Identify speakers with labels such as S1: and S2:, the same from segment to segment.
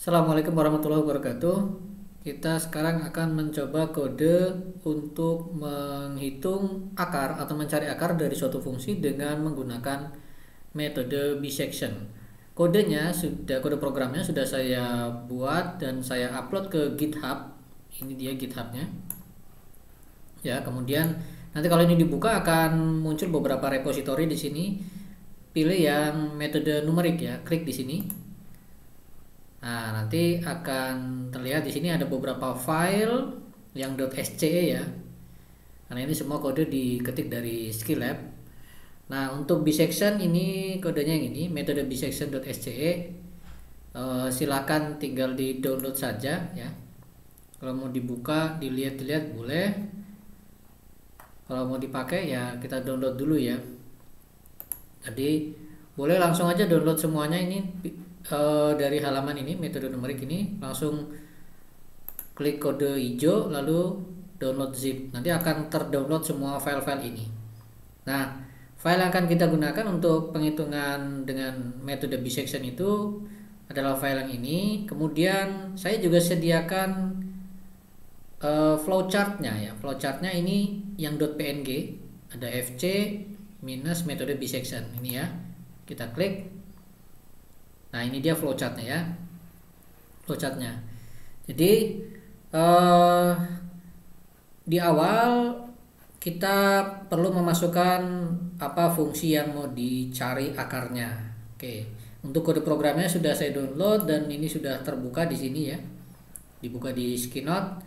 S1: Assalamualaikum warahmatullahi wabarakatuh. Kita sekarang akan mencoba kode untuk menghitung akar atau mencari akar dari suatu fungsi dengan menggunakan metode bisection. Kode programnya sudah saya buat dan saya upload ke GitHub. Ini dia GitHubnya. Ya, kemudian nanti kalau ini dibuka akan muncul beberapa repositori di sini. Pilih yang metode numerik ya, klik di sini. Nah, nanti akan terlihat di sini ada beberapa file yang .sce ya. Karena ini semua kode diketik dari Skillab. Nah, untuk bisection ini kodenya yang ini, metode bisection.sce. Silakan tinggal di download saja ya. Kalau mau dibuka, dilihat-lihat boleh. Kalau mau dipakai ya kita download dulu ya. Jadi boleh langsung aja download semuanya ini. Dari halaman ini metode numerik ini langsung klik kode hijau lalu download zip, nanti akan terdownload semua file-file ini. Nah, file yang akan kita gunakan untuk penghitungan dengan metode bisection itu adalah file yang ini. Kemudian saya juga sediakan flowchartnya ya. Flowchartnya ini yang .png, ada fc minus metode bisection ini ya. Kita klik. Nah, ini dia flowchartnya ya. Flowchartnya. Jadi di awal kita perlu memasukkan apa fungsi yang mau dicari akarnya. Oke. Untuk kode programnya sudah saya download dan ini sudah terbuka di sini ya. Dibuka di Skinote.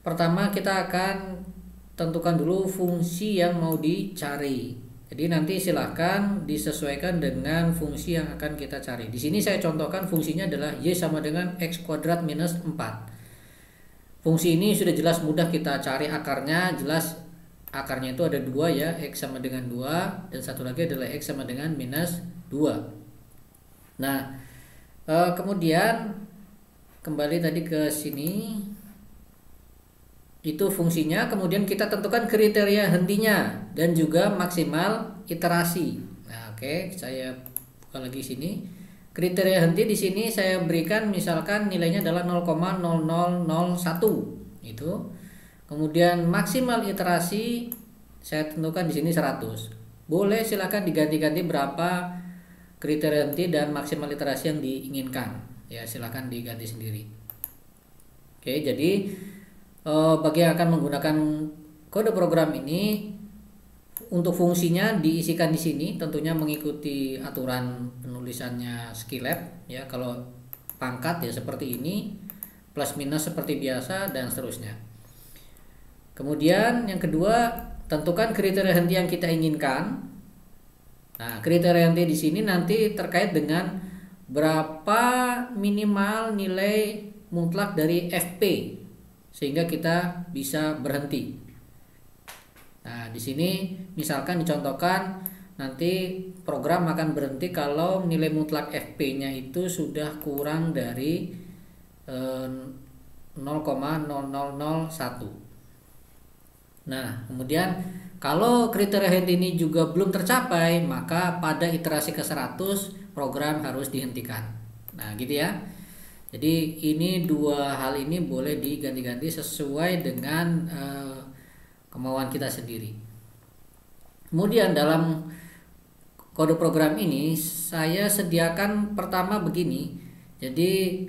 S1: Pertama kita akan tentukan dulu fungsi yang mau dicari. Jadi nanti silahkan disesuaikan dengan fungsi yang akan kita cari. Di sini saya contohkan fungsinya adalah y sama dengan x kuadrat minus 4. Fungsi ini sudah jelas mudah kita cari akarnya. Jelas akarnya itu ada 2 ya, x sama dengan 2. Dan satu lagi adalah x sama dengan minus 2. Nah, kemudian kembali tadi ke sini. Itu fungsinya, kemudian kita tentukan kriteria hentinya dan juga maksimal iterasi. Nah, oke, saya buka lagi sini. Kriteria henti di sini saya berikan misalkan nilainya adalah 0,0001 itu. Kemudian maksimal iterasi saya tentukan di sini 100. Boleh silakan diganti-ganti berapa kriteria henti dan maksimal iterasi yang diinginkan. Ya, silakan diganti sendiri. Oke, jadi bagi yang akan menggunakan kode program ini, untuk fungsinya diisikan di sini, tentunya mengikuti aturan penulisannya Skillab ya. Kalau pangkat ya seperti ini, plus minus seperti biasa dan seterusnya. Kemudian yang kedua, tentukan kriteria henti yang kita inginkan. Nah, kriteria henti di sini nanti terkait dengan berapa minimal nilai mutlak dari FP sehingga kita bisa berhenti. Nah, di sini misalkan dicontohkan nanti program akan berhenti kalau nilai mutlak FP-nya itu sudah kurang dari 0,0001. Nah, kemudian kalau kriteria henti ini juga belum tercapai, maka pada iterasi ke-100 program harus dihentikan. Nah, gitu ya. Jadi ini dua hal ini boleh diganti-ganti sesuai dengan kemauan kita sendiri. Kemudian dalam kode program ini saya sediakan pertama begini. Jadi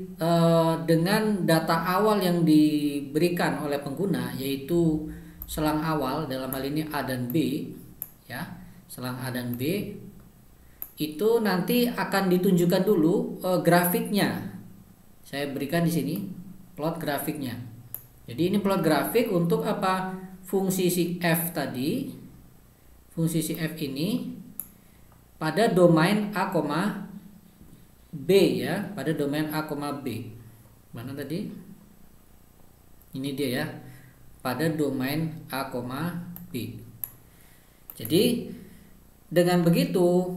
S1: dengan data awal yang diberikan oleh pengguna yaitu selang awal, dalam hal ini A dan B ya. Selang A dan B itu nanti akan ditunjukkan dulu grafiknya. Saya berikan di sini plot grafiknya. Jadi ini plot grafik untuk apa? Fungsi si f tadi. Fungsi si f ini pada domain A, B ya, pada domain A, B. Mana tadi? Ini dia ya. Pada domain A, B. Jadi dengan begitu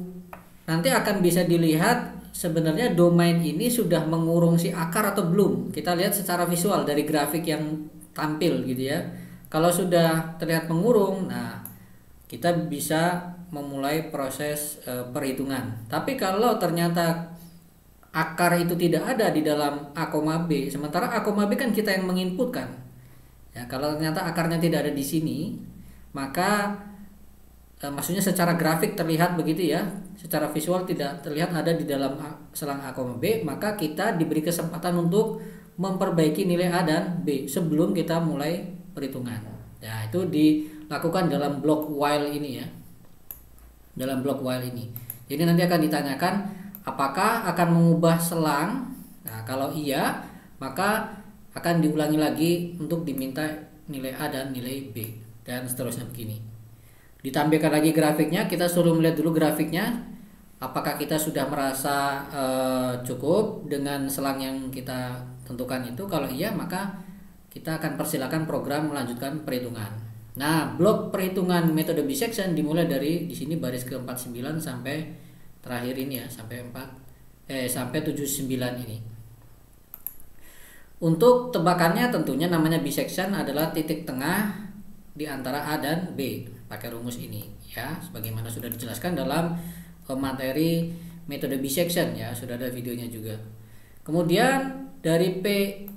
S1: nanti akan bisa dilihat sebenarnya domain ini sudah mengurung si akar atau belum. Kita lihat secara visual dari grafik yang tampil gitu ya. Kalau sudah terlihat mengurung, nah kita bisa memulai proses perhitungan. Tapi kalau ternyata akar itu tidak ada di dalam A, B, sementara A, B kan kita yang menginputkan. Ya, kalau ternyata akarnya tidak ada di sini, maka maksudnya secara grafik terlihat begitu ya, secara visual tidak terlihat ada di dalam selang A, B, maka kita diberi kesempatan untuk memperbaiki nilai A dan B sebelum kita mulai perhitungan. Ya, itu dilakukan dalam blok while ini ya. Dalam blok while ini. Jadi nanti akan ditanyakan apakah akan mengubah selang. Nah, kalau iya, maka akan diulangi lagi untuk diminta nilai A dan nilai B dan seterusnya begini. Ditampilkan lagi grafiknya, kita suruh melihat dulu grafiknya. Apakah kita sudah merasa cukup dengan selang yang kita tentukan itu? Kalau iya, maka kita akan persilakan program melanjutkan perhitungan. Nah, blok perhitungan metode bisection dimulai dari di sini baris ke-49 sampai terakhir ini ya, sampai 79 ini. Untuk tebakannya tentunya namanya bisection adalah titik tengah di antara A dan B pakai rumus ini ya, sebagaimana sudah dijelaskan dalam materi metode bisection ya, sudah ada videonya juga. Kemudian dari P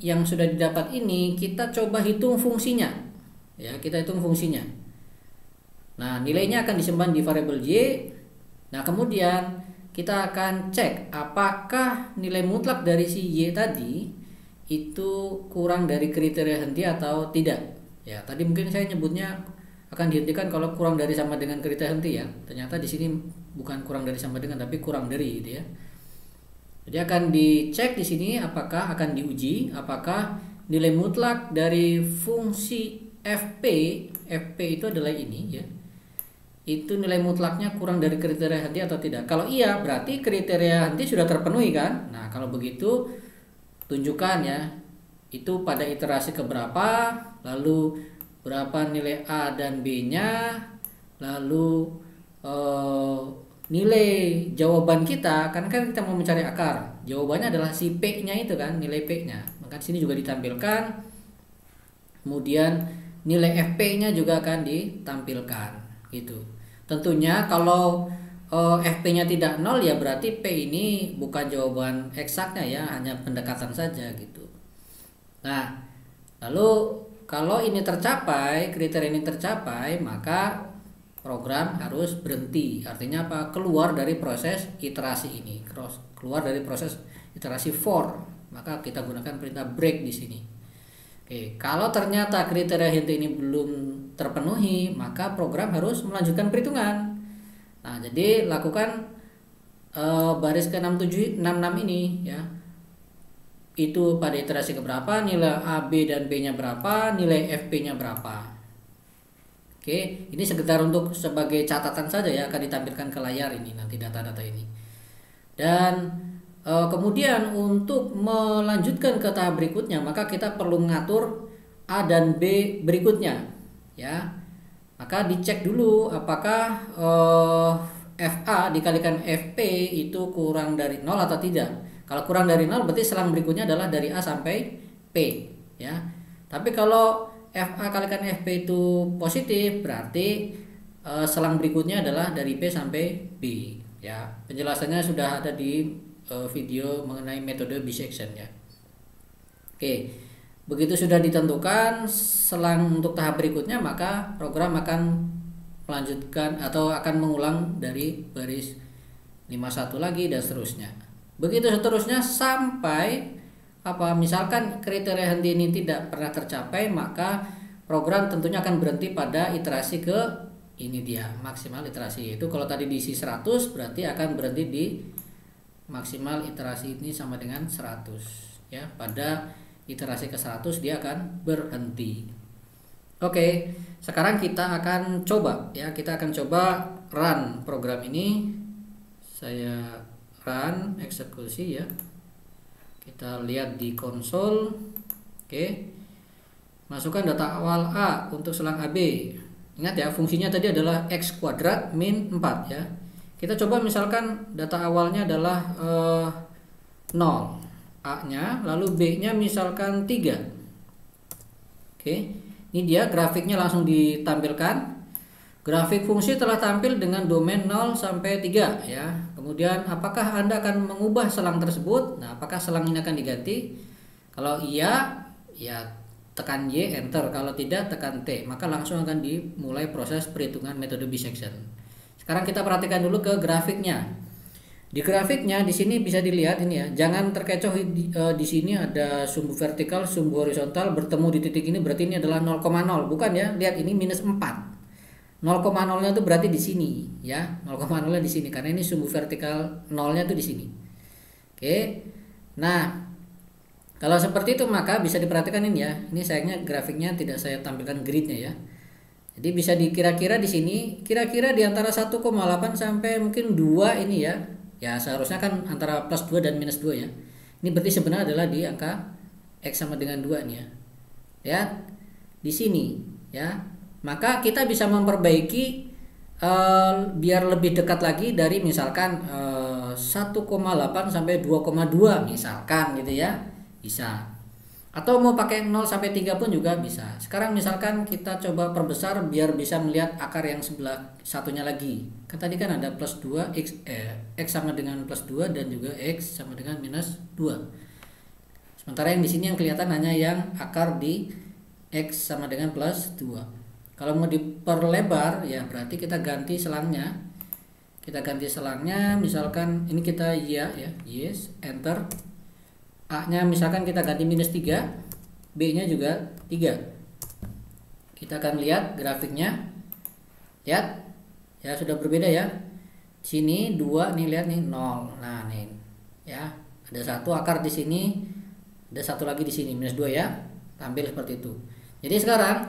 S1: yang sudah didapat ini kita coba hitung fungsinya ya, kita hitung fungsinya. Nah, nilainya akan disimpan di variabel Y. Nah, kemudian kita akan cek apakah nilai mutlak dari si Y tadi itu kurang dari kriteria henti atau tidak ya. Tadi mungkin saya nyebutnya akan dihentikan kalau kurang dari sama dengan kriteria henti ya, ternyata di sini bukan kurang dari sama dengan tapi kurang dari gitu ya. Jadi akan dicek di sini apakah akan diuji apakah nilai mutlak dari fungsi fp itu adalah ini ya, itu nilai mutlaknya kurang dari kriteria henti atau tidak. Kalau iya berarti kriteria henti sudah terpenuhi kan. Nah, kalau begitu tunjukkan ya itu pada iterasi keberapa, lalu berapa nilai A dan B nya, lalu nilai jawaban kita kan kita mau mencari akar, jawabannya adalah si P nya itu kan, nilai P nya, maka di sini juga ditampilkan. Kemudian nilai FP nya juga akan ditampilkan gitu. Tentunya kalau FP nya tidak 0 ya berarti P ini bukan jawaban eksaknya ya, hanya pendekatan saja gitu. Nah, lalu kalau ini tercapai, kriteria ini tercapai, maka program harus berhenti. Artinya apa? Keluar dari proses iterasi ini, keluar dari proses iterasi for. Maka kita gunakan perintah break di sini. Oke, kalau ternyata kriteria henti ini belum terpenuhi, maka program harus melanjutkan perhitungan. Nah, jadi lakukan baris ke-6766 ini ya. Itu pada iterasi keberapa, nilai A, B dan B nya berapa, nilai FP nya berapa. Oke, ini sekedar untuk sebagai catatan saja ya, akan ditampilkan ke layar ini nanti data-data ini. Dan kemudian untuk melanjutkan ke tahap berikutnya, maka kita perlu mengatur A dan B berikutnya ya. Maka dicek dulu apakah FA dikalikan FP itu kurang dari 0 atau tidak. Kalau kurang dari 0 berarti selang berikutnya adalah dari A sampai P ya. Tapi kalau FA kalikan FP itu positif, berarti selang berikutnya adalah dari P sampai B ya. Penjelasannya sudah ada di video mengenai metode bisection ya. Oke, begitu sudah ditentukan selang untuk tahap berikutnya, maka program akan melanjutkan atau akan mengulang dari baris 51 lagi dan seterusnya. Begitu seterusnya sampai misalkan kriteria henti ini tidak pernah tercapai, maka program tentunya akan berhenti pada iterasi ke ini dia, maksimal iterasi. Itu kalau tadi diisi 100 berarti akan berhenti di maksimal iterasi ini sama dengan 100 ya. Pada iterasi ke 100 dia akan berhenti. Oke, sekarang kita akan coba ya, kita akan coba run program ini. Saya run eksekusi ya. Kita lihat di konsol. Oke. Masukkan data awal A untuk selang AB. Ingat ya, fungsinya tadi adalah X kuadrat min 4 ya. Kita coba misalkan data awalnya adalah 0 A-nya, lalu B-nya misalkan 3. Oke. Ini dia grafiknya langsung ditampilkan. Grafik fungsi telah tampil dengan domain 0 sampai 3 ya. Kemudian apakah Anda akan mengubah selang tersebut? Nah, apakah selang ini akan diganti? Kalau iya, ya tekan Y, enter. Kalau tidak, tekan T. Maka langsung akan dimulai proses perhitungan metode bisection. Sekarang kita perhatikan dulu ke grafiknya. Di grafiknya di sini bisa dilihat ini ya. Jangan terkecoh di sini ada sumbu vertikal, sumbu horizontal bertemu di titik ini, berarti ini adalah 0,0. Bukan ya. Lihat ini minus 4. 0,0-nya itu berarti di sini ya. 0,0-nya di sini karena ini sumbu vertikal 0-nya itu di sini. Oke. Nah, kalau seperti itu maka bisa diperhatikan ini ya. Ini sayangnya grafiknya tidak saya tampilkan gridnya ya. Jadi bisa dikira-kira di sini kira-kira di antara 1,8 sampai mungkin 2 ini ya. Ya seharusnya kan antara plus 2 dan minus 2 ya. Ini berarti sebenarnya adalah di angka X sama dengan 2 nih ya. Lihat di sini ya. Maka kita bisa memperbaiki biar lebih dekat lagi dari misalkan 1,8 sampai 2,2 misalkan gitu ya. Bisa. Atau mau pakai 0 sampai 3 pun juga bisa. Sekarang misalkan kita coba perbesar biar bisa melihat akar yang sebelah satunya lagi. Kan tadi kan ada plus 2 X sama dengan plus 2 dan juga X sama dengan minus 2. Sementara yang di sini yang kelihatan hanya yang akar di X sama dengan plus 2. Kalau mau diperlebar ya berarti kita ganti selangnya. Kita ganti selangnya misalkan ini kita ya yes, enter. A-nya misalkan kita ganti minus 3, B-nya juga 3. Kita akan lihat grafiknya. Lihat. Ya sudah berbeda ya. Sini 2 nih, lihat nih 0. Nah, nih. Ya, ada satu akar di sini, ada satu lagi di sini minus 2 ya. Tampil seperti itu. Jadi sekarang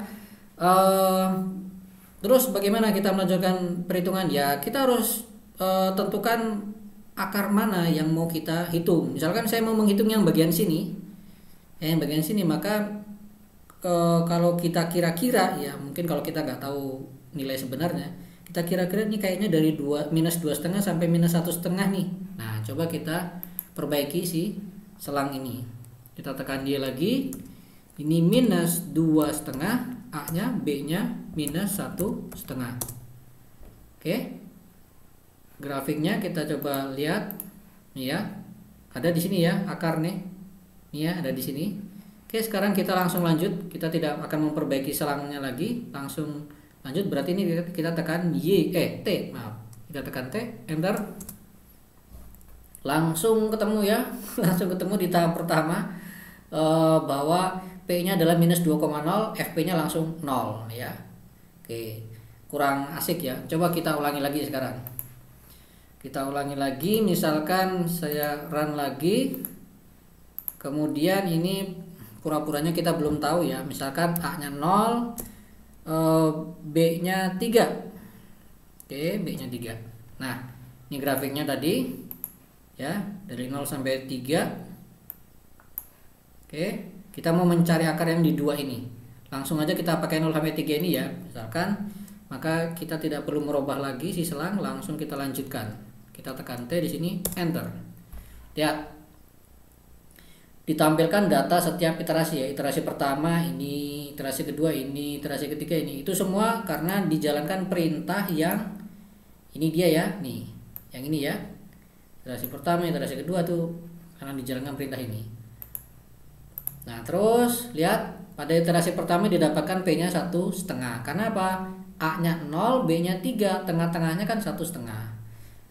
S1: terus bagaimana kita melanjutkan perhitungan? Ya, kita harus tentukan akar mana yang mau kita hitung. Misalkan saya mau menghitung yang bagian sini, yang bagian sini, maka kalau kita kira-kira ya mungkin kalau kita nggak tahu nilai sebenarnya, kita kira-kira ini kayaknya dari minus 2,5 sampai minus 1,5 nih. Nah coba kita perbaiki si selang ini. Kita tekan dia lagi. Ini minus 2,5, A-nya, B-nya minus 1,5. Oke. Grafiknya kita coba lihat nih ya, ada di sini ya akar nih ya, ada di sini. Oke, sekarang kita langsung lanjut, kita tidak akan memperbaiki selangnya lagi, langsung lanjut. Berarti ini kita tekan T, maaf, kita tekan T, enter, langsung ketemu ya. Langsung ketemu di tahap pertama bahwa P nya adalah minus 2,0, FP nya langsung 0 ya. Oke, kurang asik ya, coba kita ulangi lagi sekarang. Kita ulangi lagi, misalkan saya run lagi, kemudian ini pura-puranya kita belum tahu ya, misalkan A nya 0, B nya 3. Oke, B nya 3. Nah ini grafiknya tadi ya, dari 0 sampai 3. Oke, kita mau mencari akar yang di 2 ini, langsung aja kita pakai 0 sampai 3 ini ya misalkan. Maka kita tidak perlu merubah lagi si selang, langsung kita lanjutkan. Kita tekan T di sini, enter. Lihat, ditampilkan data setiap iterasi ya. Iterasi pertama ini, iterasi kedua ini, iterasi ketiga ini. Itu semua karena dijalankan perintah yang ini dia ya, nih, yang ini ya. Iterasi pertama, iterasi kedua tuh karena dijalankan perintah ini. Nah terus lihat, pada iterasi pertama didapatkan P-nya 1,5. Karena apa? A-nya 0, B-nya 3, tengah-tengahnya kan 1,5.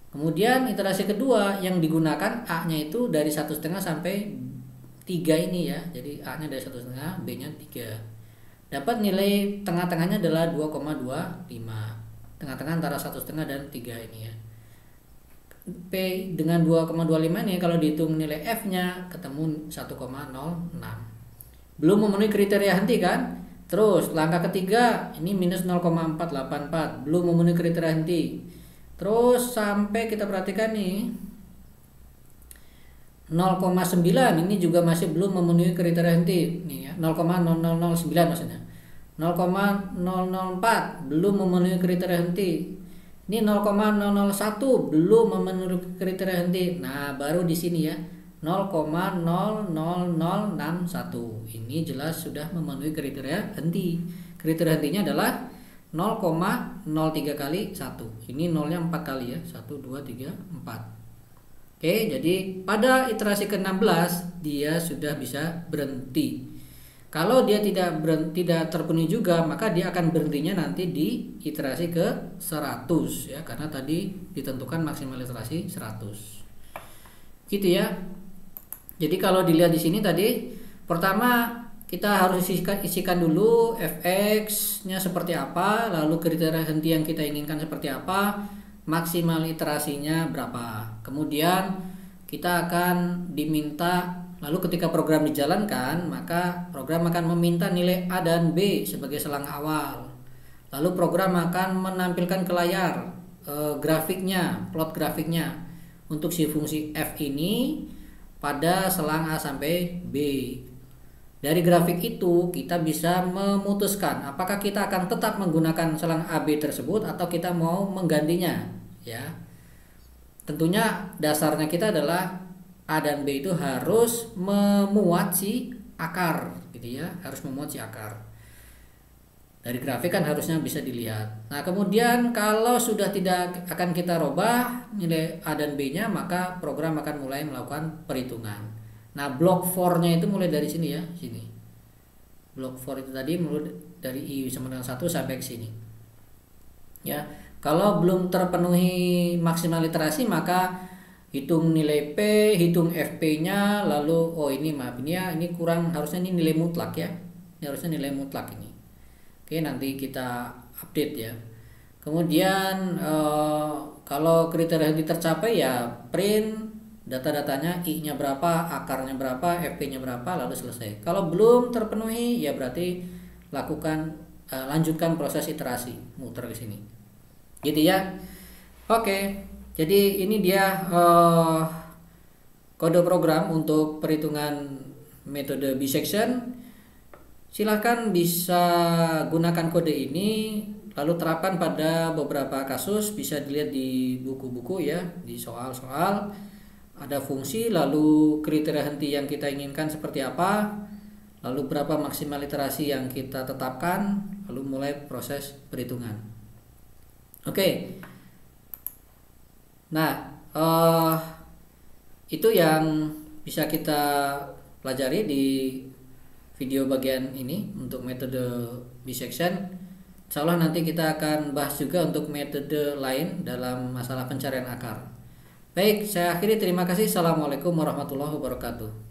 S1: Kemudian iterasi kedua yang digunakan A-nya itu dari 1,5 sampai 3 ini ya. Jadi A-nya dari 1,5, B-nya 3. Dapat nilai tengah-tengahnya adalah 2,25. Tengah-tengah antara 1,5 dan 3 ini ya. P dengan 2,25 ini kalau dihitung nilai F-nya ketemu 1,06. Belum memenuhi kriteria henti kan? Terus langkah ketiga ini minus 0,484, belum memenuhi kriteria henti. Terus sampai kita perhatikan nih 0,9 ini juga masih belum memenuhi kriteria henti nih ya, 0,0009 maksudnya. 0,004 belum memenuhi kriteria henti. Ini 0,001 belum memenuhi kriteria henti. Nah, baru di sini ya 0,00061. Ini jelas sudah memenuhi kriteria henti. Kriteria hentinya adalah 0,03 kali 1. Ini nolnya 4 kali ya. 1, 2, 3, 4. Oke, jadi pada iterasi ke-16 dia sudah bisa berhenti. Kalau dia tidak terpenuhi juga, maka dia akan berhentinya nanti di iterasi ke-100 ya, karena tadi ditentukan maksimal iterasi 100. Gitu ya. Jadi kalau dilihat di sini tadi, pertama kita harus isikan dulu fx-nya seperti apa, lalu kriteria henti yang kita inginkan seperti apa, maksimal iterasinya berapa. Kemudian kita akan diminta, lalu ketika program dijalankan, maka program akan meminta nilai A dan B sebagai selang awal. Lalu program akan menampilkan ke layar grafiknya, plot grafiknya untuk si fungsi f ini pada selang A sampai B. Dari grafik itu kita bisa memutuskan apakah kita akan tetap menggunakan selang AB tersebut atau kita mau menggantinya, ya. Tentunya dasarnya kita adalah A dan B itu harus memuat si akar, gitu ya, harus memuat si akar. Dari grafik kan harusnya bisa dilihat. Nah, kemudian kalau sudah tidak akan kita robah nilai A dan B-nya, maka program akan mulai melakukan perhitungan. Nah, blok for-nya itu mulai dari sini ya, sini. Blok for itu tadi mulai dari I sama dengan 1 sampai ke sini. Ya, kalau belum terpenuhi maksimal iterasi, maka hitung nilai P, hitung FP-nya, lalu ini maaf ini ya, ini kurang, harusnya ini nilai mutlak ya. Ini harusnya nilai mutlak ini. Oke, nanti kita update ya. Kemudian kalau kriteria ini tercapai ya print data-datanya, I-nya berapa, akarnya berapa, FP-nya berapa, lalu selesai. Kalau belum terpenuhi ya berarti lanjutkan proses iterasi, muter ke sini. Gitu ya. Oke. Jadi ini dia kode program untuk perhitungan metode bisection. Silahkan bisa gunakan kode ini lalu terapkan pada beberapa kasus, bisa dilihat di buku-buku ya, di soal-soal. Ada fungsi, lalu kriteria henti yang kita inginkan seperti apa, lalu berapa maksimal iterasi yang kita tetapkan, lalu mulai proses perhitungan. Oke. Nah, itu yang bisa kita pelajari di video bagian ini untuk metode bisection. Insya Allah nanti kita akan bahas juga untuk metode lain dalam masalah pencarian akar. Baik, saya akhiri. Terima kasih. Assalamualaikum warahmatullahi wabarakatuh.